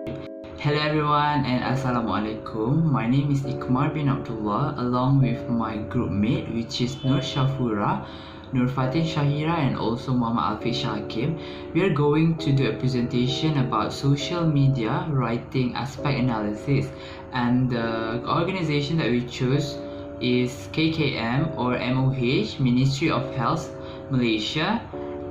Hello everyone and Assalamualaikum. My name is Iqmar bin Abdullah along with my group mate which is Nur Syafura, Nur Fatin Syahirah and also Mama Alfiq Shahakim. We are going to do a presentation about social media writing aspect analysis, and the organization that we choose is KKM or MOH, Ministry of Health Malaysia,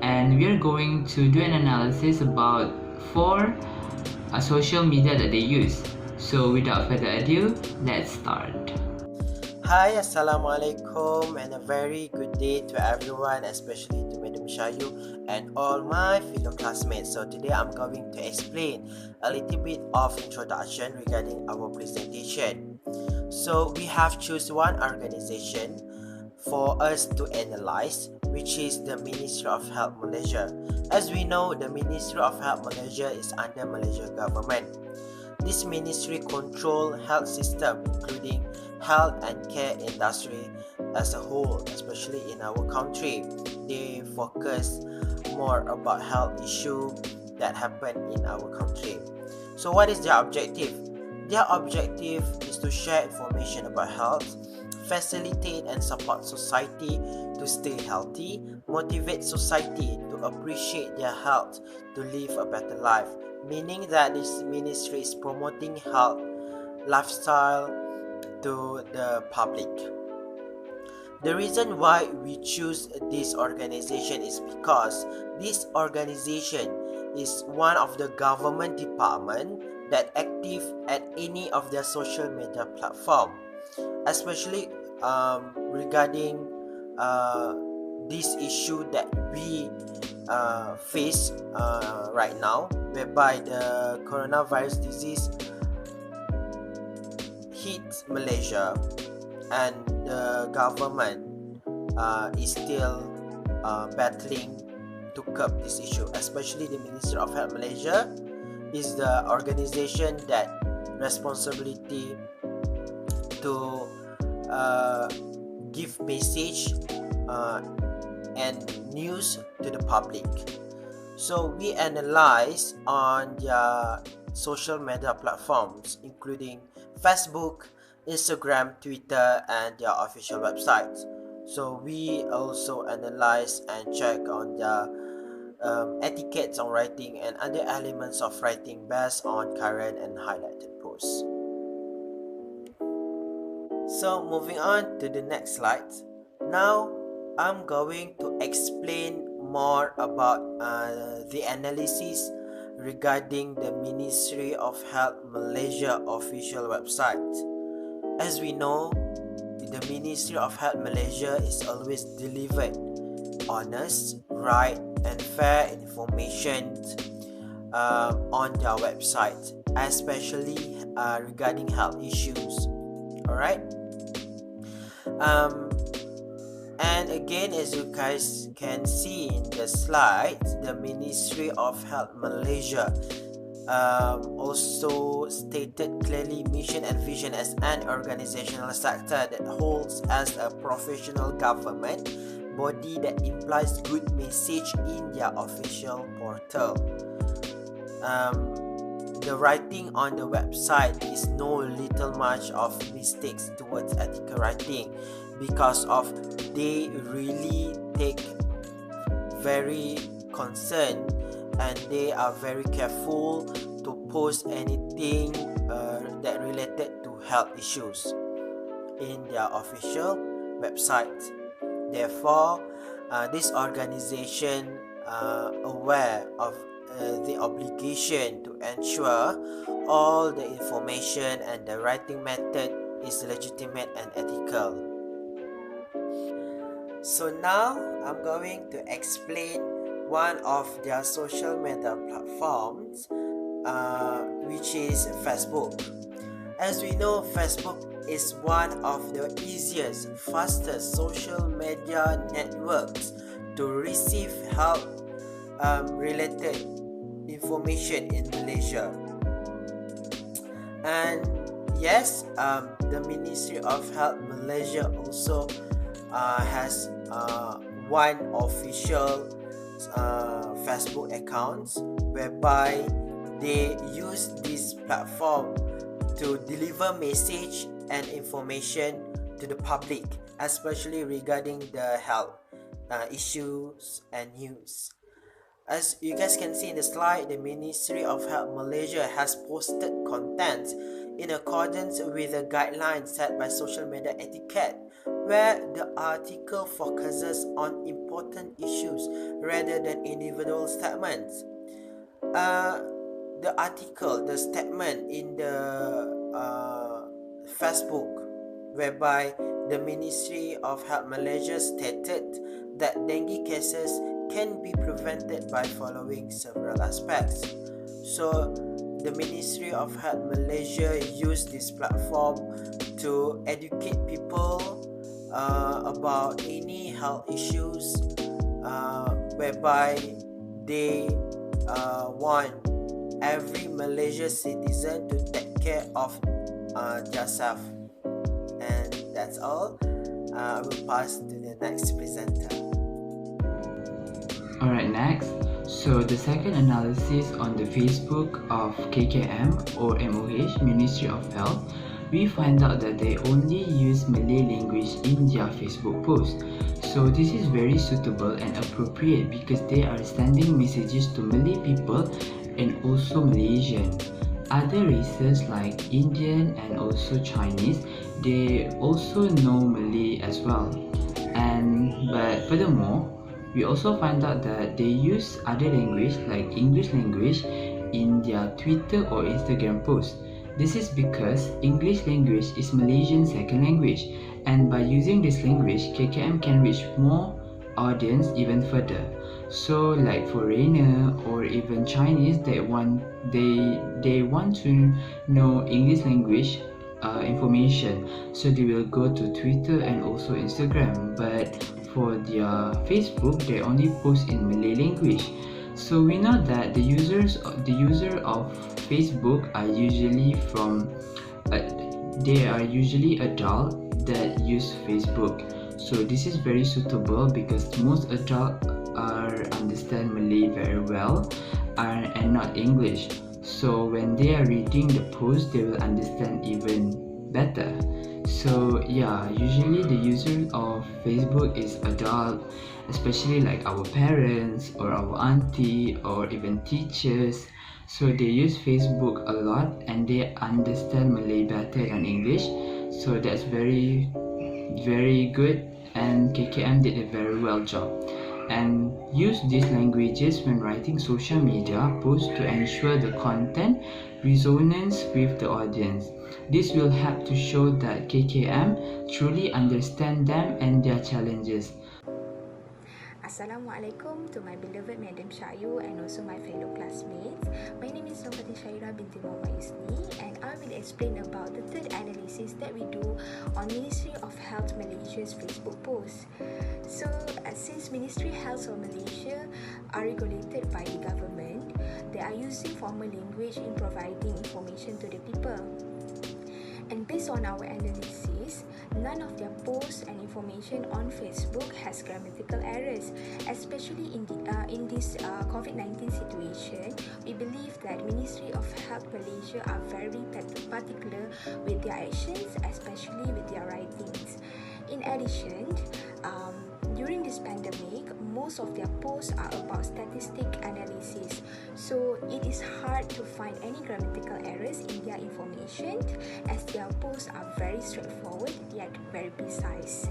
and we are going to do an analysis about four social media that they use. So without further ado, let's start. Hi, Assalamualaikum, and a very good day to everyone, especially to Madam Shayu and all my fellow classmates. So today I'm going to explain a little bit of introduction regarding our presentation. So we have choose one organization for us to analyze, which is the Ministry of Health Malaysia. As we know, the Ministry of Health Malaysia is under Malaysia government. This ministry control health system, including health and care industry as a whole, especially in our country. They focus more about health issue that happen in our country. So what is their objective? Their objective is to share information about health, facilitate and support society to stay healthy, motivate society to appreciate their health, to live a better life, meaning that this ministry is promoting health lifestyle to the public. The reason why we choose this organization is because this organization is one of the government department that active at any of their social media platform, especially regarding this issue that we face right now, whereby the coronavirus disease hit Malaysia and the government is still battling to curb this issue. Especially the Ministry of Health Malaysia is the organization that responsibility to give message and news to the public. So we analyze on their social media platforms, including Facebook, Instagram, Twitter, and their official websites. So we also analyze and check on their etiquettes on writing and other elements of writing based on current and highlighted posts. So moving on to the next slide. Now I'm going to explain more about the analysis regarding the Ministry of Health Malaysia official website. As we know, the Ministry of Health Malaysia is always delivered honest, right, and fair information on their website, especially regarding health issues. Alright. And again, as you guys can see in the slides, the Ministry of Health Malaysia also stated clearly mission and vision as an organizational sector that holds as a professional government body that implies good message in their official portal. The writing on the website is no little much of mistakes towards ethical writing, because of they really take very concern and they are very careful to post anything that related to health issues in their official website. Therefore, this organization aware of the obligation to ensure all the information and the writing method is legitimate and ethical. So now I'm going to explain one of their social media platforms, which is Facebook. As we know, Facebook is one of the easiest, fastest social media networks to receive health related information in Malaysia. And yes, the Ministry of Health Malaysia also has one official Facebook accounts whereby they use this platform to deliver message and information to the public, especially regarding the health issues and news. As you guys can see in the slide, the Ministry of Health Malaysia has posted content in accordance with the guidelines set by social media etiquette, where the article focuses on important issues rather than individual statements. The article, the statement in the Facebook, whereby the Ministry of Health Malaysia stated that dengue cases can be prevented by following several aspects. So the Ministry of Health Malaysia used this platform to educate people about any health issues, whereby they want every Malaysia citizen to take care of themselves. And that's all. I will pass to the next presenter. Alright, next. So the second analysis on the Facebook of KKM or MOH, Ministry of Health, we find out that they only use Malay language in their Facebook post. So this is very suitable and appropriate because they are sending messages to Malay people and also Malaysian. Other races like Indian and also Chinese, they also know Malay as well. But furthermore, we also find out that they use other language like English language in their Twitter or Instagram posts. This is because English language is Malaysian second language, and by using this language, KKM can reach more audience even further. So like foreigner or even Chinese that they want to know English language information, so they will go to Twitter and also Instagram. But for their Facebook, they only post in Malay language. So we know that the user of Facebook are usually they are usually adult that use Facebook. So this is very suitable because most adults understand Malay very well and not English. So when they are reading the post, they will understand even better. So yeah, usually the user of Facebook is adult, especially like our parents or our auntie or even teachers. So they use Facebook a lot and they understand Malay better than English. So that's very good, and KKM did a very well job and use these languages when writing social media posts to ensure the content resonates with the audience. This will help to show that KKM truly understand them and their challenges. Assalamualaikum to my beloved Madam Shayu and also my fellow classmates. My name is Nur Fatin Syahirah binti Muhammad Yusni, and I will explain about the third analysis that we do on Ministry of Health Malaysia's Facebook post. So, since Ministry of Health of Malaysia are regulated by the government, they are using formal language in providing information to the people. And based on our analysis, none of their posts and information on Facebook has grammatical errors. Especially in this COVID-19 situation, we believe that Ministry of Health Malaysia are very particular with their actions, especially with their writings. In addition, during this pandemic, most of their posts are about statistic analysis. So it is hard to find any grammatical errors in their information, as their posts are very straightforward yet very precise.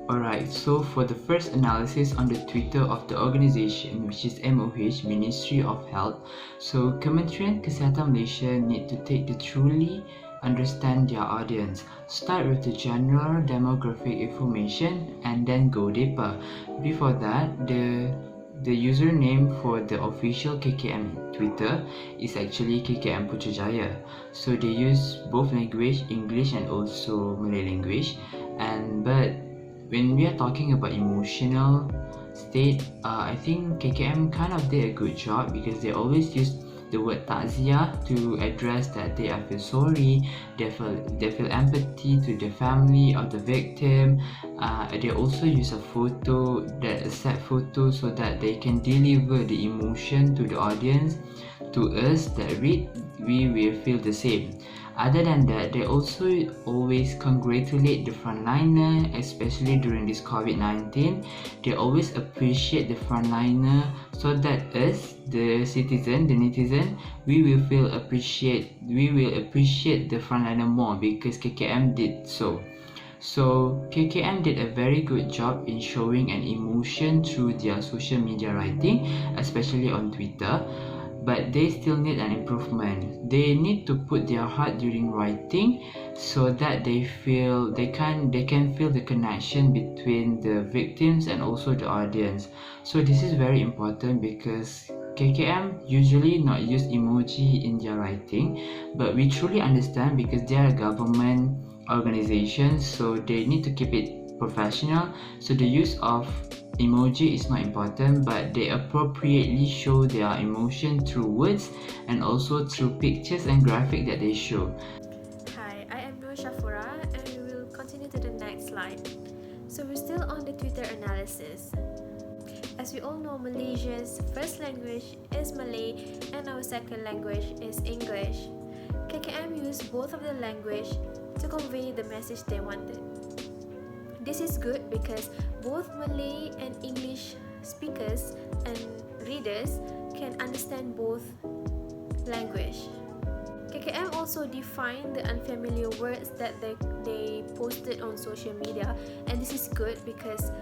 Alright, so for the first analysis on the Twitter of the organization, which is MOH, Ministry of Health, so Kementerian Kesihatan Malaysia need to take the truly understand their audience. Start with the general demographic information and then go deeper. Before that, the username for the official KKM Twitter is actually KKM Putrajaya. So they use both language, English and also Malay language. But when we are talking about emotional state, I think KKM kind of did a good job because they always use the word ta'ziyah to address that they feel sorry, they feel empathy to the family of the victim. They also use a sad photo, so that they can deliver the emotion to the audience. to us that read, we will feel the same. Other than that, they also always congratulate the frontliner, especially during this COVID-19. They always appreciate the frontliner so that us, the citizen, the netizen, we will appreciate the frontliner more because KKM did so. So KKM did a very good job in showing an emotion through their social media writing, especially on Twitter. But they still need an improvement. They need to put their heart during writing so that they can feel the connection between the victims and also the audience. So this is very important because KKM usually not use emoji in their writing, but we truly understand because they are a government organization, so they need to keep it professional. So the use of emoji is not important, but they appropriately show their emotion through words and also through pictures and graphic that they show. Hi, I am Nur Syafura and we will continue to the next slide. So we're still on the Twitter analysis. As we all know, Malaysia's first language is Malay and our second language is English. KKM used both of the language to convey the message they wanted. This is good because both Malay and English speakers and readers can understand both language. KKM also defined the unfamiliar words that they posted on social media, and this is good because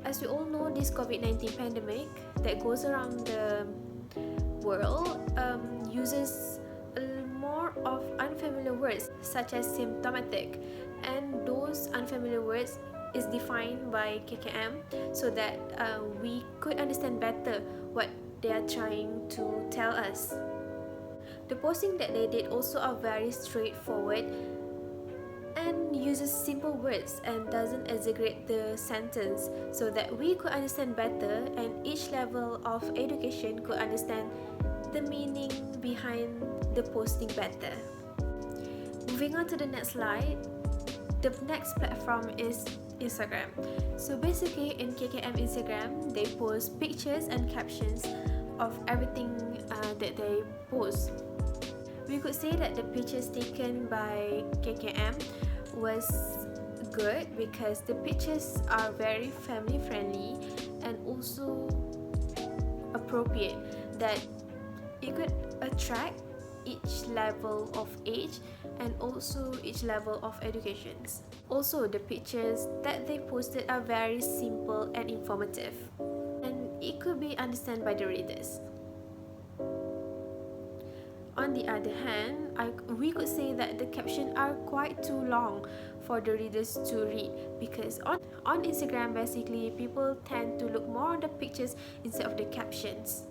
as we all know, this COVID-19 pandemic that goes around the world uses more of unfamiliar words such as symptomatic, and those unfamiliar words is defined by KKM so that we could understand better what they are trying to tell us. The posting that they did also are very straightforward and uses simple words and doesn't exaggerate the sentence so that we could understand better and each level of education could understand the meaning behind the posting better. Moving on to the next slide, the next platform is Instagram. So basically in KKM Instagram, they post pictures and captions of everything that they post. We could say that the pictures taken by KKM was good because the pictures are very family friendly and also appropriate, that it could attract each level of age and also each level of educations. Also, the pictures that they posted are very simple and informative, and it could be understood by the readers. On the other hand, we could say that the captions are quite too long for the readers to read because on Instagram, basically, people tend to look more on the pictures instead of the captions.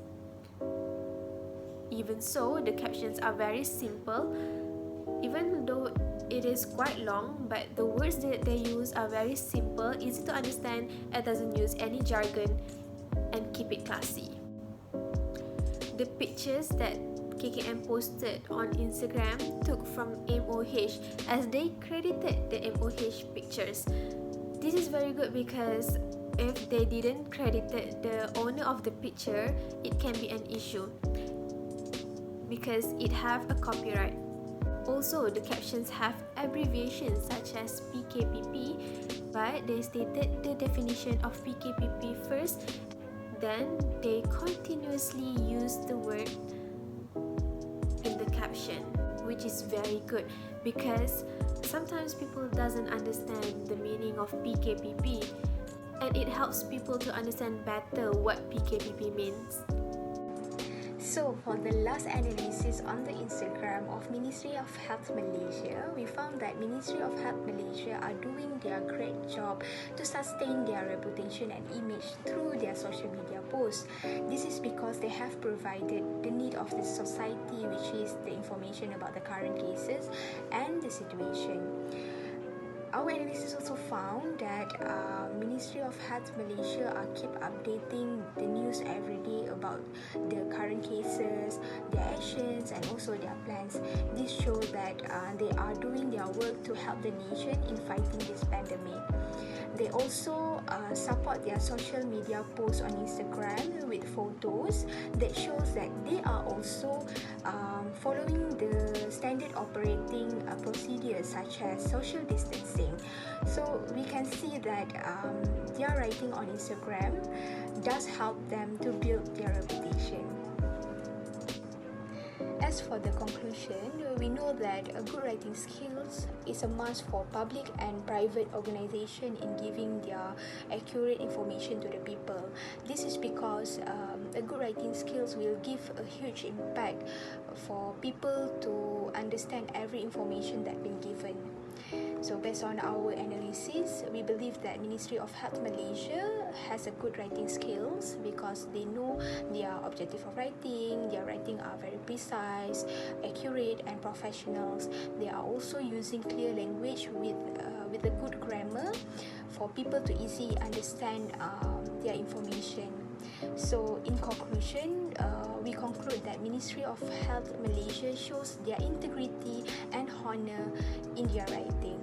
Even so, the captions are very simple, even though it is quite long, but the words that they use are very simple, easy to understand, and doesn't use any jargon and keep it classy. The pictures that KKM posted on Instagram took from MOH as they credited the MOH pictures. This is very good because if they didn't credit the owner of the picture, it can be an issue because it have a copyright. Also, the captions have abbreviations such as PKPP, but they stated the definition of PKPP first, then they continuously use the word in the caption, which is very good because sometimes people doesn't understand the meaning of PKPP, and it helps people to understand better what PKPP means. So for the last analysis on the Instagram of Ministry of Health Malaysia, we found that Ministry of Health Malaysia are doing their great job to sustain their reputation and image through their social media posts. This is because they have provided the need of the society, which is the information about the current cases and the situation. Our analysis also found that Ministry of Health Malaysia keep updating the news every day about the current cases, their actions and also their plans. This shows that they are doing their work to help the nation in fighting this pandemic. They also support their social media posts on Instagram with photos that shows that they are also following the standard operating procedures such as social distancing. So we can see that their writing on Instagram does help them to build their reputation. As for the conclusion, we know that a good writing skills is a must for public and private organization in giving their accurate information to the people. This is because a good writing skills will give a huge impact for people to understand every information that been given. So based on our analysis, we believe that Ministry of Health Malaysia has a good writing skills because they know their objective of writing, their writing are very precise, accurate and professionals. They are also using clear language with a good grammar for people to easily understand their information. So in conclusion, we conclude that Ministry of Health Malaysia shows their integrity and honor in their writing.